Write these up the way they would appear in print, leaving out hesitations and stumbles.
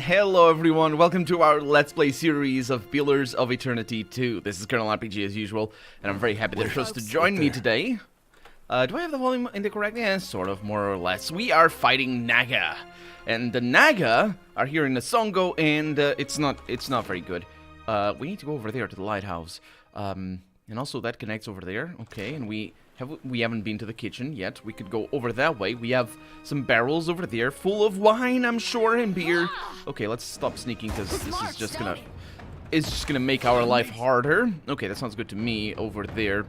Hello everyone, welcome to our Let's Play series of Pillars of Eternity 2. This is Colonel RPG as usual, and I'm very happy that you're supposed to join me today. Do I have the volume in the correct? Yeah, sort of, more or less. We are fighting Naga, and the Naga are here in the Songo, and it's not very good. We need to go over there to the lighthouse, and also that connects over there. Okay, and we haven't been to the kitchen yet. We could go over that way. We have some barrels over there full of wine, I'm sure, and beer. Okay, let's stop sneaking because this is just gonna make our life harder. Okay, that sounds good to me over there.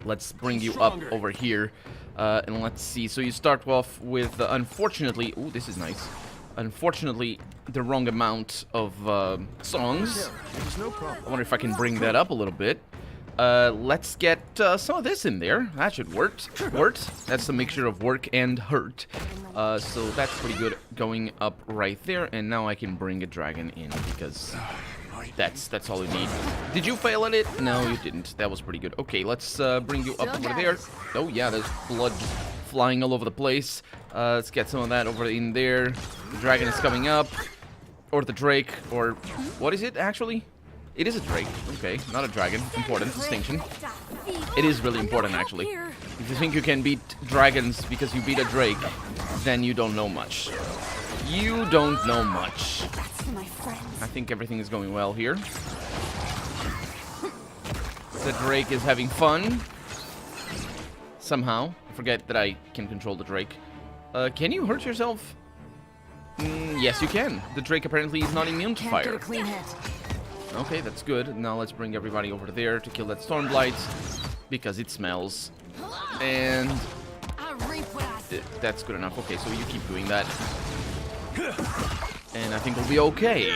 Let's bring you up over here, and let's see. So you start off with, unfortunately, ooh, this is nice. Unfortunately, the wrong amount of songs. I wonder if I can bring that up a little bit. Let's get some of this in there. That should work. That's a mixture of work and hurt. So that's pretty good going up right there. And now I can bring a dragon in because that's all you need. Did you fail at it? No, you didn't. That was pretty good. Okay, let's bring you up over there. Oh yeah, there's blood flying all over the place. Let's get some of that over in there. The dragon is coming up. Or the drake. Or what is it actually? It is a drake. Okay, not a dragon. Important distinction. It is really important, actually. If you think you can beat dragons because you beat a drake, then you don't know much. You don't know much. I think everything is going well here. The drake is having fun. Somehow. I forget that I can control the drake. Can you hurt yourself? Yes, you can. The drake apparently is not immune to fire. Okay, that's good. Now let's bring everybody over there to kill that Stormblight, because it smells. And that's good enough. Okay, so you keep doing that. And I think we'll be okay.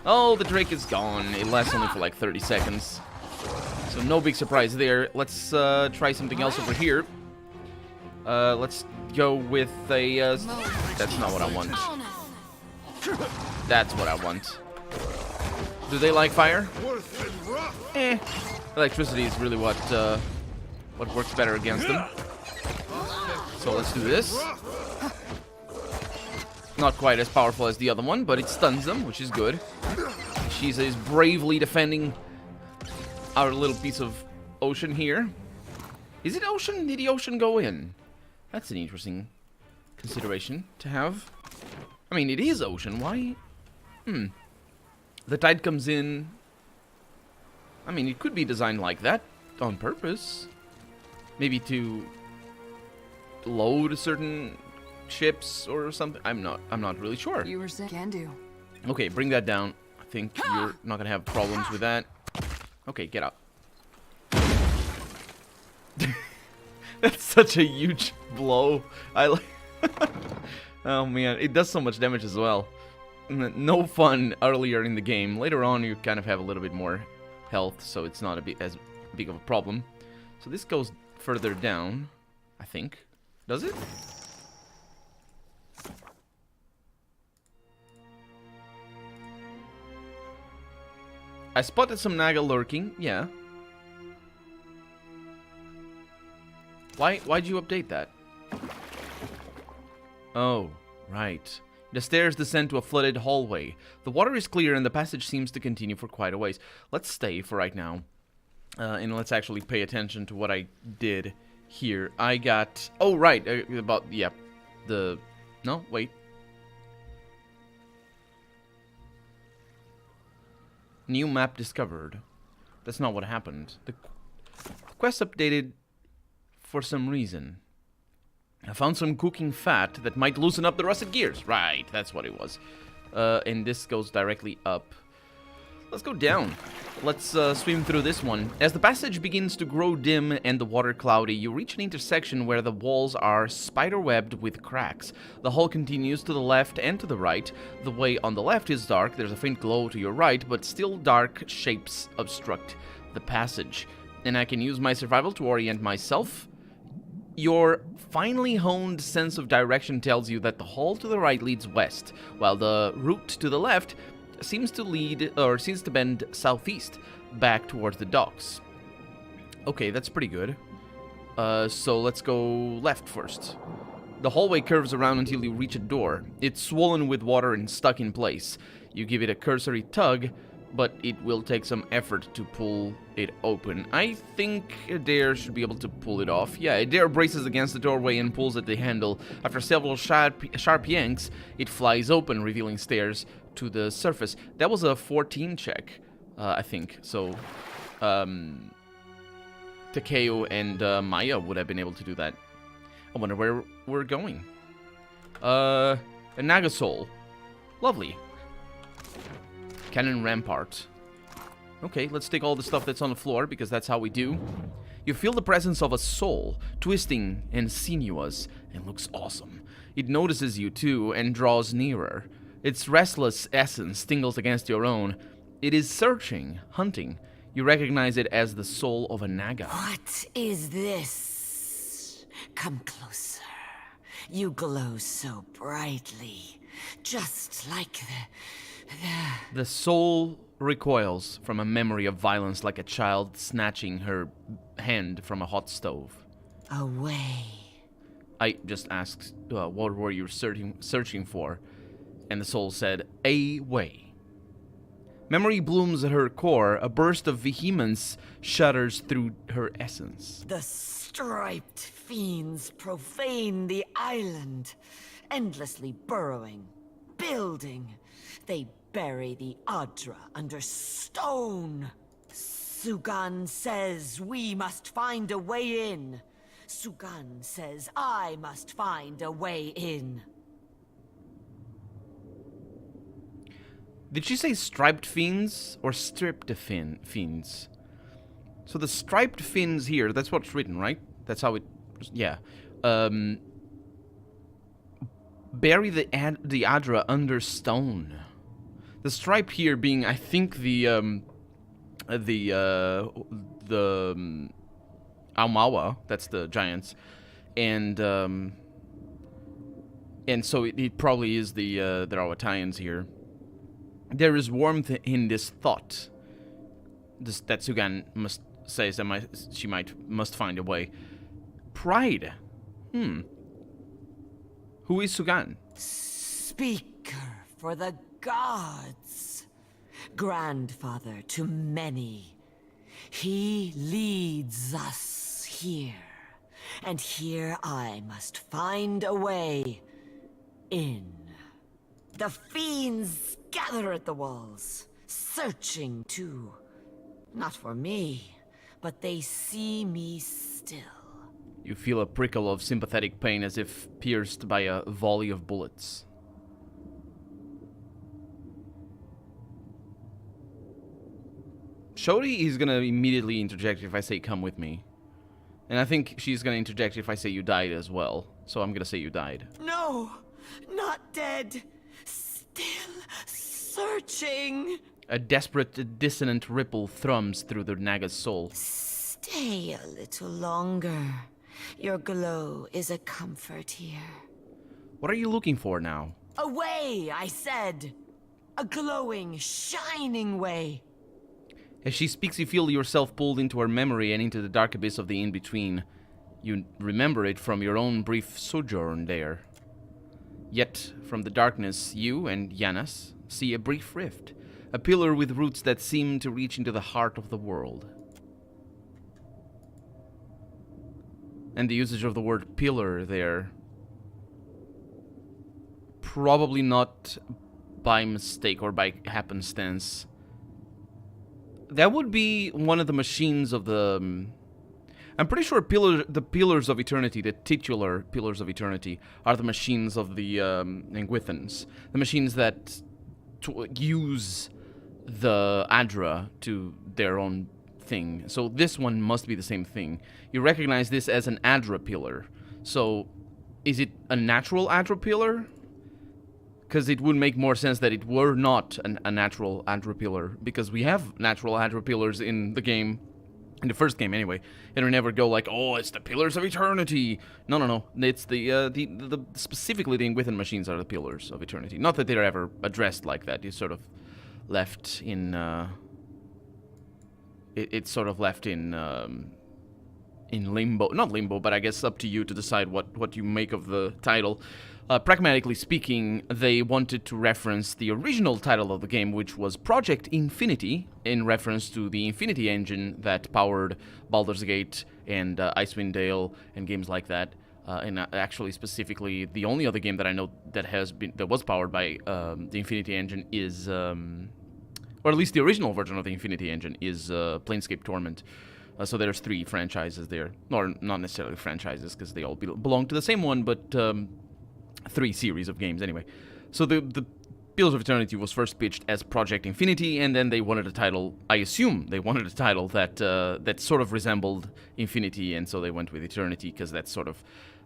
Oh, the Drake is gone. It lasts only for like 30 seconds. So no big surprise there. Let's try something else over here. Let's go with a... that's not what I want. That's what I want. Do they like fire? Electricity is really what works better against them. So let's do this. Not quite as powerful as the other one, but it stuns them, which is good. She's is bravely defending our little piece of ocean here. Is it ocean? Did the ocean go in? That's an interesting consideration to have. I mean, it is ocean. Why? The tide comes in. I mean, it could be designed like that on purpose. Maybe to load certain ships or something. I'm not really sure. You were saying can do. Okay, bring that down. I think you're not gonna have problems with that. Okay, get up. That's such a huge blow. I like. Oh man, it does so much damage as well. No fun earlier in the game. Later on, you kind of have a little bit more health, so it's not as big of a problem. So this goes further down, I think. Does it? I spotted some Naga lurking. Yeah. Why'd you update that? Oh, right. The stairs descend to a flooded hallway. The water is clear and the passage seems to continue for quite a ways. Let's stay for right now. And let's actually pay attention to what I did here. I got... Oh, right. Yeah. No, wait. New map discovered. That's not what happened. The quest updated for some reason. I found some cooking fat that might loosen up the rusted gears. Right, that's what it was. And this goes directly up. Let's go down. Let's swim through this one. As the passage begins to grow dim and the water cloudy, you reach an intersection where the walls are spider-webbed with cracks. The hall continues to the left and to the right. The way on the left is dark. There's a faint glow to your right, but still dark shapes obstruct the passage. And I can use my survival to orient myself. Your finely honed sense of direction tells you that the hall to the right leads west, while the route to the left seems to bend southeast, back towards the docks. Okay, that's pretty good. So let's go left first. The hallway curves around until you reach a door. It's swollen with water and stuck in place. You give it a cursory tug, but it will take some effort to pull it open. I think Adair should be able to pull it off. Yeah, Adair braces against the doorway and pulls at the handle. After several sharp yanks, it flies open, revealing stairs to the surface. That was a 14 check, I think. So, Takeo and Maya would have been able to do that. I wonder where we're going. A Naga Soul. Lovely. Cannon Rampart. Okay, let's take all the stuff that's on the floor, because that's how we do. You feel the presence of a soul, twisting and sinuous, and looks awesome. It notices you too, and draws nearer. Its restless essence tingles against your own. It is searching, hunting. You recognize it as the soul of a Naga. What is this? Come closer. You glow so brightly, just like The soul recoils from a memory of violence, like a child snatching her hand from a hot stove. Away. I just asked, what were you searching for? And the soul said, a way. Memory blooms at her core. A burst of vehemence shudders through her essence. The striped fiends profane the island, endlessly burrowing, building. They bury the Adra under stone. Sugan says we must find a way in. Sugan says I must find a way in. Did she say striped fiends or stripped fiends? So the striped fins here, that's what's written, right? That's how it... Yeah. Bury the Adra under stone. The stripe here being, I think, the Aumawa, that's the giants, and so it probably is the Rawatayans here. There is warmth in this thought. That Sugan says that she must find a way. Pride. Who is Sugan? Speaker for the gods. Grandfather to many. He leads us here. And here I must find a way in. The fiends gather at the walls, searching too. Not for me, but they see me still. You feel a prickle of sympathetic pain as if pierced by a volley of bullets. Shodi is gonna immediately interject if I say come with me. And I think she's gonna interject if I say you died as well. So I'm gonna say you died. No, not dead. Still searching. A desperate, dissonant ripple thrums through the Naga's soul. Stay a little longer. Your glow is a comfort here. What are you looking for now? A way, I said. A glowing, shining way. As she speaks, you feel yourself pulled into her memory and into the dark abyss of the in-between. You remember it from your own brief sojourn there. Yet, from the darkness, you and Yanas see a brief rift. A pillar with roots that seem to reach into the heart of the world. And the usage of the word pillar there, probably not by mistake or by happenstance. That would be one of the machines of the... I'm pretty sure the Pillars of Eternity, the titular Pillars of Eternity, are the machines of the Nguithans. The machines that use the Adra to their own thing. So this one must be the same thing. You recognize this as an Adra pillar. So is it a natural Adra pillar? Because it would make more sense that it were not a natural Adra pillar, because we have natural Adra pillars in the game, in the first game anyway, and we never go like, oh, it's the Pillars of Eternity. No. It's the specifically the Nguithan machines are the Pillars of Eternity. Not that they're ever addressed like that. It's sort of left in. It's sort of left in in limbo. Not limbo, but I guess up to you to decide what you make of the title. Pragmatically speaking, they wanted to reference the original title of the game, which was Project Infinity, in reference to the Infinity engine that powered Baldur's Gate and Icewind Dale and games like that. And actually, specifically, the only other game that I know that was powered by the Infinity engine is, or at least the original version of the Infinity engine is Planescape Torment. So there's 3 franchises there, or not necessarily franchises because they all belong to the same one, but 3 series of games anyway. So the Pillars of Eternity was first pitched as Project Infinity, and then they wanted a title. I assume they wanted a title that that sort of resembled Infinity, and so they went with Eternity because that's sort of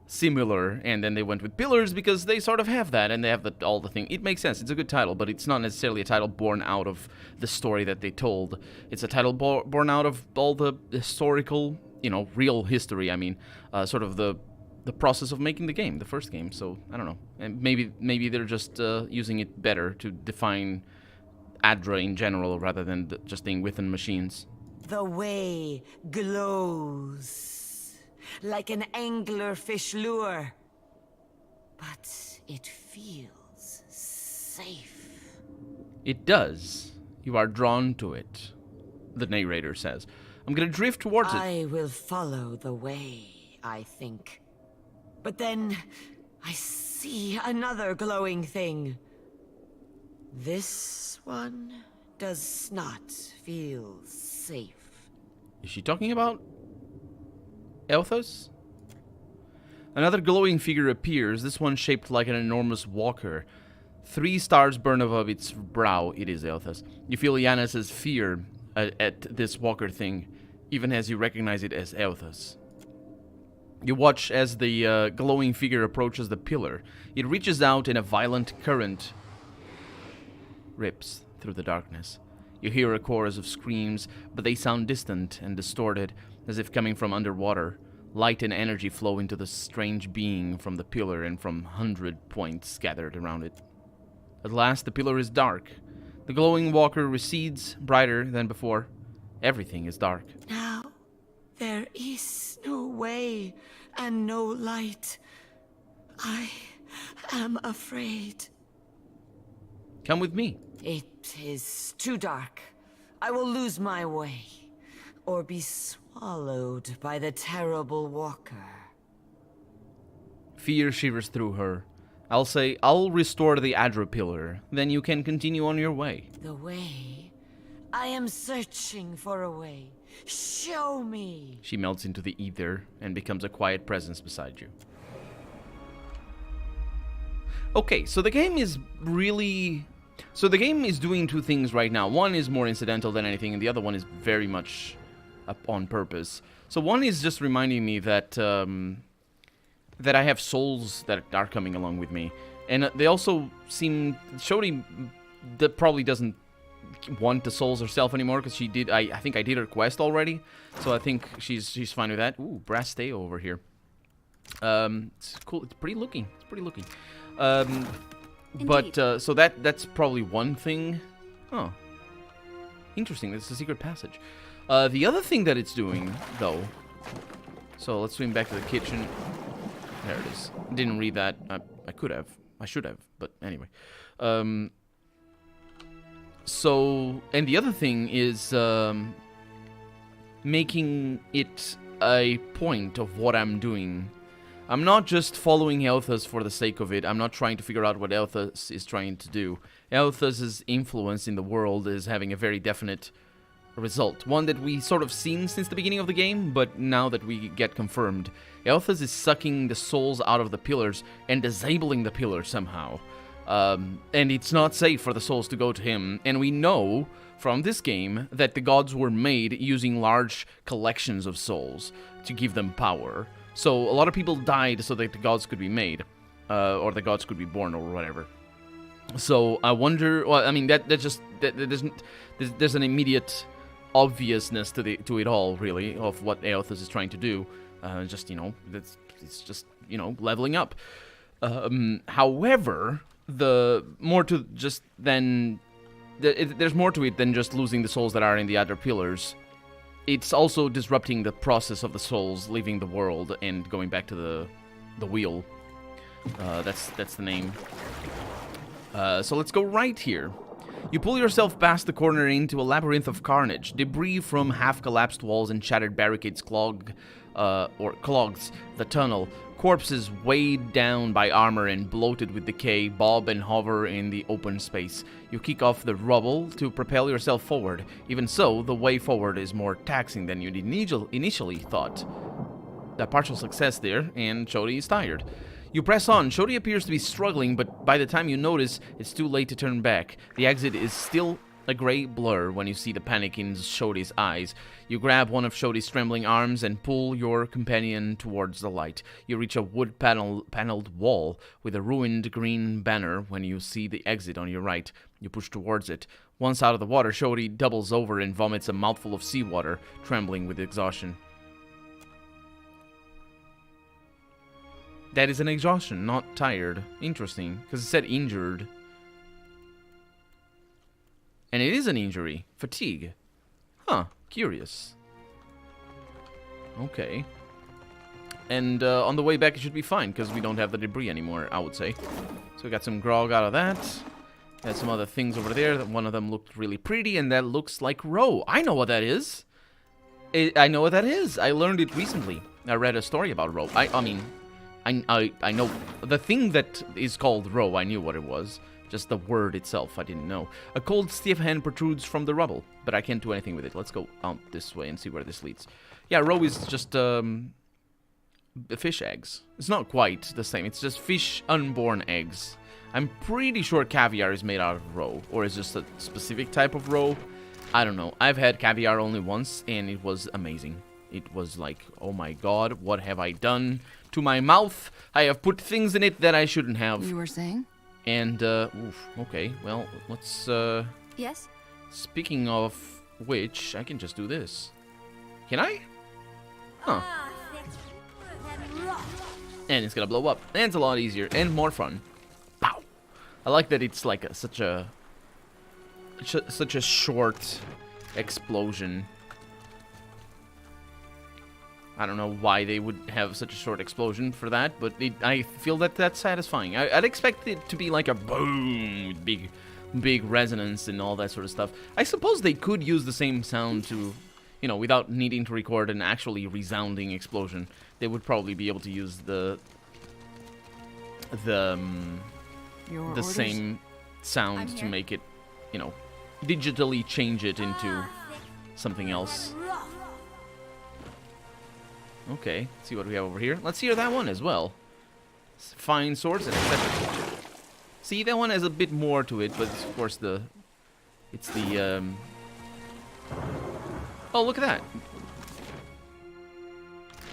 similar. And then they went with Pillars because they sort of have that, and they have all the thing. It makes sense. It's a good title, but it's not necessarily a title born out of the story that they told. It's a title born out of all the historical, real history. I mean, sort of the process of making the game, the first game. So I don't know, and maybe they're just using it better to define Adra in general rather than just being within machines. The way glows like an anglerfish lure, but it feels safe. It does. You are drawn to it, the narrator says. I'm gonna drift towards it. I will follow the way, I think. But then I see another glowing thing. This one does not feel safe. Is she talking about Elthas? Another glowing figure appears, this one shaped like an enormous walker. 3 stars burn above its brow. It is Elthas. You feel Yanis' fear at this walker thing, even as you recognize it as Elthas. You watch as the glowing figure approaches the pillar. It reaches out and a violent current rips through the darkness. You hear a chorus of screams, but they sound distant and distorted, as if coming from underwater. Light and energy flow into the strange being from the pillar and from 100 points gathered around it. At last, the pillar is dark. The glowing walker recedes, brighter than before. Everything is dark. Now, there is no way and no light. I am afraid. Come with me. It is too dark. I will lose my way, or be swallowed by the terrible walker. Fear shivers through her. I'll say, I'll restore the Adra pillar, then you can continue on your way. The way? I am searching for a way. Show me! She melts into the ether and becomes a quiet presence beside you. Okay, so the game is really... So the game is doing 2 things right now. One is more incidental than anything, and the other one is very much up on purpose. So one is just reminding me that that I have souls that are coming along with me. And they also seem... Shodi that probably doesn't want the souls herself anymore, because she did... I think I did her quest already, so I think she's fine with that. Ooh, brass steo over here. It's cool. It's pretty looking. It's pretty looking. But so that's probably one thing. Oh, interesting. It's a secret passage. The other thing that it's doing, though. So let's swing back to the kitchen. There it is. Didn't read that. I could have. I should have. But anyway. So, and the other thing is making it a point of what I'm doing. I'm not just following Elthas for the sake of it. I'm not trying to figure out what Elthas is trying to do. Elthas' influence in the world is having a very definite result. One that we sort of seen since the beginning of the game, but now that we get confirmed. Elthas is sucking the souls out of the pillars and disabling the pillars somehow. And it's not safe for the souls to go to him. And we know from this game that the gods were made using large collections of souls to give them power. So a lot of people died so that the gods could be made, or the gods could be born, or whatever. So I wonder. Well, I mean there's an immediate obviousness to it all, really, of what Elthas is trying to do. It's just leveling up. However, there's more to it than just losing the souls that are in the other pillars. it's also disrupting the process of the souls leaving the world and going back to the wheel. That's the name. So let's go right here. You pull yourself past the corner into a labyrinth of carnage. Debris from half-collapsed walls and shattered barricades clogs the tunnel. Corpses weighed down by armor and bloated with decay bob and hover in the open space. You kick off the rubble to propel yourself forward. Even so, the way forward is more taxing than you initially thought. A partial success there, and Shodi is tired. You press on. Shodi appears to be struggling, but by the time you notice, it's too late to turn back. The exit is still a gray blur when you see the panic in Shodi's eyes. You grab one of Shodi's trembling arms and pull your companion towards the light. You reach a wood paneled wall with a ruined green banner when you see the exit on your right. You push towards it. Once out of the water, Shodi doubles over and vomits a mouthful of seawater, trembling with exhaustion. That is an exhaustion, not tired. Interesting, because it said injured. And it is an injury. Fatigue. Huh, curious. Okay. And on the way back it should be fine, because we don't have the debris anymore, I would say. So we got some grog out of that. Got some other things over there. One of them looked really pretty, and that looks like roe. I know what that is. I know what that is. I learned it recently. I read a story about roe. I mean... I know the thing that is called roe. I knew what it was. Just the word itself, I didn't know. A cold, stiff hand protrudes from the rubble, but I can't do anything with it. Let's go out this way and see where this leads. Yeah, roe is just fish eggs. It's not quite the same. It's just fish unborn eggs. I'm pretty sure caviar is made out of roe, or is just a specific type of roe. I don't know. I've had caviar only once, and it was amazing. It was like, oh my god, what have I done to my mouth? I have put things in it that I shouldn't have. You were saying? And, okay, well, let's, Yes? Speaking of which, I can just do this. Can I? Huh. And it's gonna blow up. And it's a lot easier and more fun. Pow! I like that it's like such a short explosion. I don't know why they would have such a short explosion for that, but I feel that that's satisfying. I'd expect it to be like a boom with big resonance and all that sort of stuff. I suppose they could use the same sound to, you know, without needing to record an actually resounding explosion. They would probably be able to use the same sound to make it, you know, digitally change it into something else. Okay, let's see what we have over here. Let's hear that one as well. Fine swords and etc. See, that one has a bit more to it, but of course it's the oh, look at that.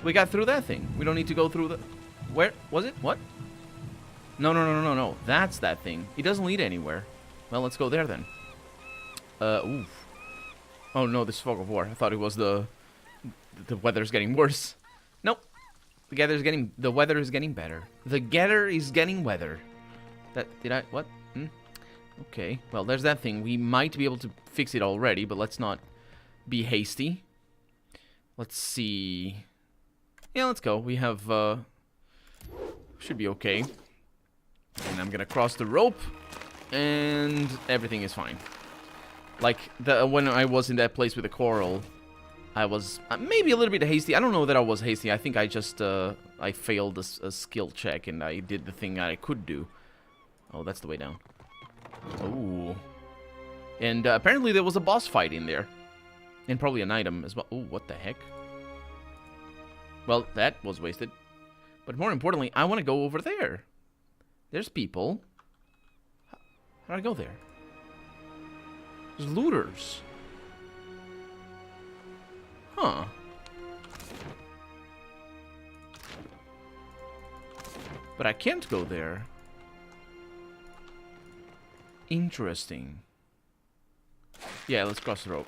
We got through that thing. We don't need to go through the... Where was it? What? No. That's that thing. It doesn't lead anywhere. Well, let's go there then. Oof. Oh no, this is fog of war. I thought it was the weather's getting worse. Nope. The weather is getting better. The getter is getting weather. What? Okay. Well, there's that thing. We might be able to fix it already, but let's not be hasty. Let's see. Yeah, let's go. We have, should be okay. And I'm gonna cross the rope, and everything is fine. Like, when I was in that place with the coral, I was maybe a little bit hasty. I don't know that I was hasty. I think I just, I failed a skill check, and I did the thing I could do. Oh, that's the way down. Ooh. And apparently there was a boss fight in there. And probably an item as well. Ooh, what the heck? Well, that was wasted. But more importantly, I want to go over there. There's people. How do I go there? There's looters. Huh. But I can't go there. Interesting. Yeah, let's cross the rope.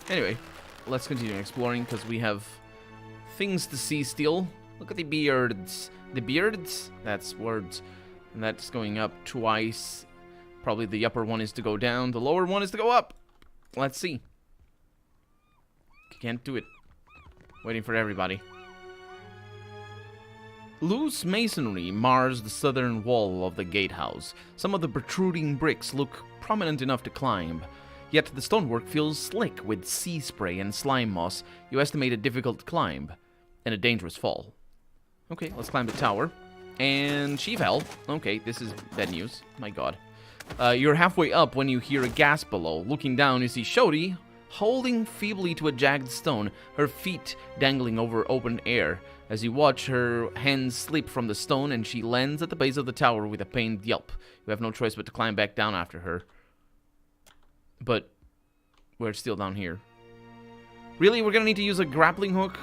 Anyway, let's continue exploring because we have things to see still. Look at the beards. The beards? That's words. And that's going up twice. Probably the upper one is to go down. The lower one is to go up. Let's see. Can't do it. Waiting for everybody. Loose masonry mars the southern wall of the gatehouse. Some of the protruding bricks look prominent enough to climb. Yet the stonework feels slick with sea spray and slime moss. You estimate a difficult climb and a dangerous fall. Okay, let's climb the tower. And she fell. Okay, this is bad news. My god. You're halfway up when you hear a gasp below. Looking down, you see Shodi holding feebly to a jagged stone, her feet dangling over open air. As you watch, her hands slip from the stone and she lands at the base of the tower with a pained yelp. You have no choice but to climb back down after her. But we're still down here. Really? We're gonna need to use a grappling hook?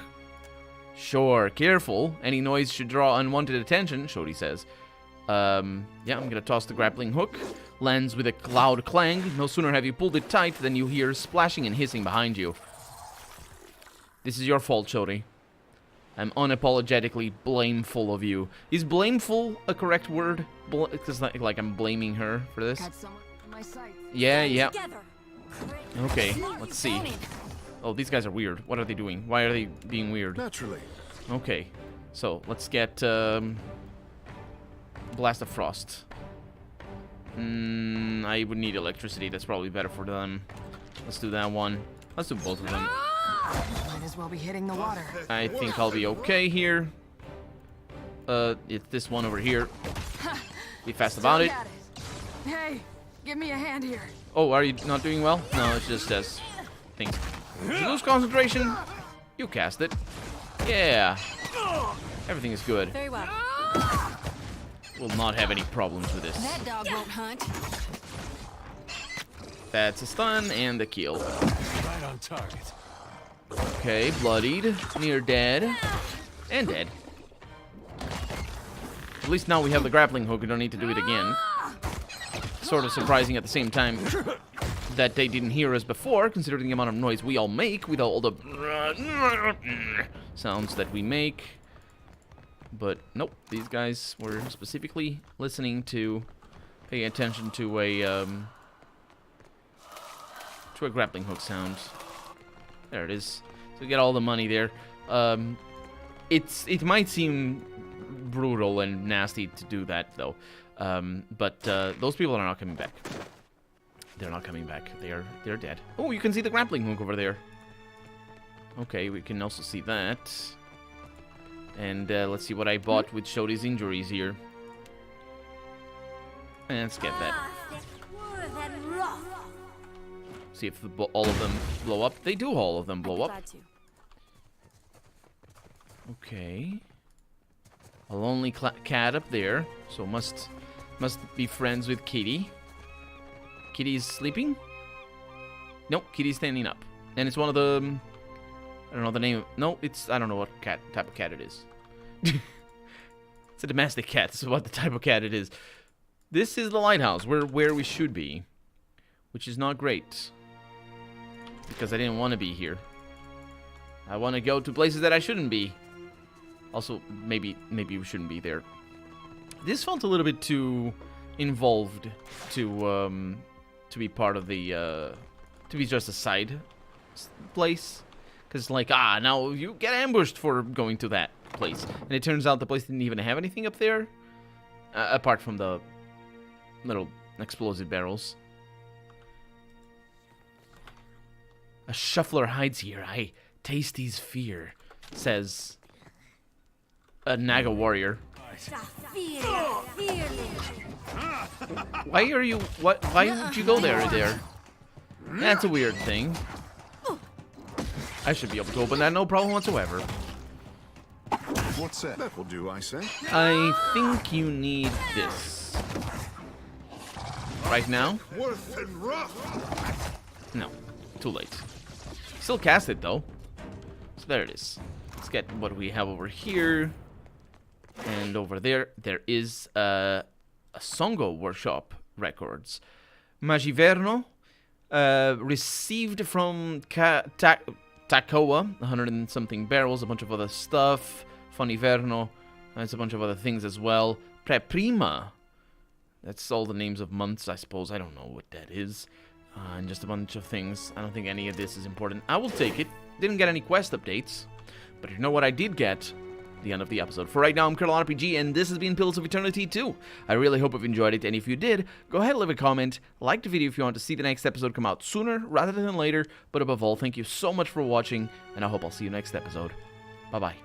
Sure, careful. Any noise should draw unwanted attention, Shodi says. Yeah, I'm gonna toss the grappling hook. Lands with a loud clang. No sooner have you pulled it tight than you hear splashing and hissing behind you. This is your fault, Shodi. I'm unapologetically blameful of you. Is blameful a correct word? Because like I'm blaming her for this? Yeah. Okay, let's see. Oh, these guys are weird. What are they doing? Why are they being weird? Naturally. Okay, so let's get Blast of Frost. I would need electricity. That's probably better for them. Let's do that one. Let's do both of them. Might as well be hitting the water. I think I'll be okay here. It's this one over here. Be fast about it. Hey, give me a hand here. Oh, are you not doing well? No, it's just as things. If you lose concentration, you cast it. Yeah. Everything is good. Very well. We'll not have any problems with this. That dog won't hunt. That's a stun and a kill. Right on target. Okay, bloodied, near dead, and dead. At least now we have the grappling hook, we don't need to do it again. Sort of surprising at the same time that they didn't hear us before, considering the amount of noise we all make with all the sounds that we make. But nope, these guys were specifically listening to, paying attention to a grappling hook sound. There it is. So we get all the money there. It might seem brutal and nasty to do that though, but those people are not coming back. They're not coming back. They're dead. Oh, you can see the grappling hook over there. Okay, we can also see that. And let's see what I bought with Shodi's injuries here. And let's get that. See if all of them blow up. They do all of them blow up. Okay. A lonely cat up there. So must be friends with Kitty. Kitty's sleeping? Nope, Kitty's standing up. And it's one of the... I don't know the name. No, it's... I don't know what type of cat it is. It's a domestic cat. This is what the type of cat it is. This is the lighthouse. We're where we should be. Which is not great. Because I didn't want to be here. I want to go to places that I shouldn't be. Also, maybe we shouldn't be there. This felt a little bit too involved to be part of the to be just a side place. Because like, now you get ambushed for going to that place, and it turns out the place didn't even have anything up there, apart from the little explosive barrels. A shuffler hides here. I taste his fear, says a Naga warrior. Why are you... Why would you go there? That's a weird thing. I should be able to open that, no problem whatsoever. What's that? That will do, I say. I think you need this. Right now? Worth and rough. No. Too late. Still cast it, though. So there it is. Let's get what we have over here. And over there, there is a Songo Workshop Records. Magiverno, received from Takoa, 100 and something barrels, a bunch of other stuff. Foniverno, there's a bunch of other things as well. Preprima, that's all the names of months, I suppose. I don't know what that is. And just a bunch of things. I don't think any of this is important. I will take it. Didn't get any quest updates. But you know what I did get? The end of the episode. For right now, I'm Colonel RPG, and this has been Pillars of Eternity 2. I really hope you've enjoyed it, and if you did, go ahead and leave a comment, like the video if you want to see the next episode come out sooner rather than later, but above all, thank you so much for watching, and I hope I'll see you next episode. Bye-bye.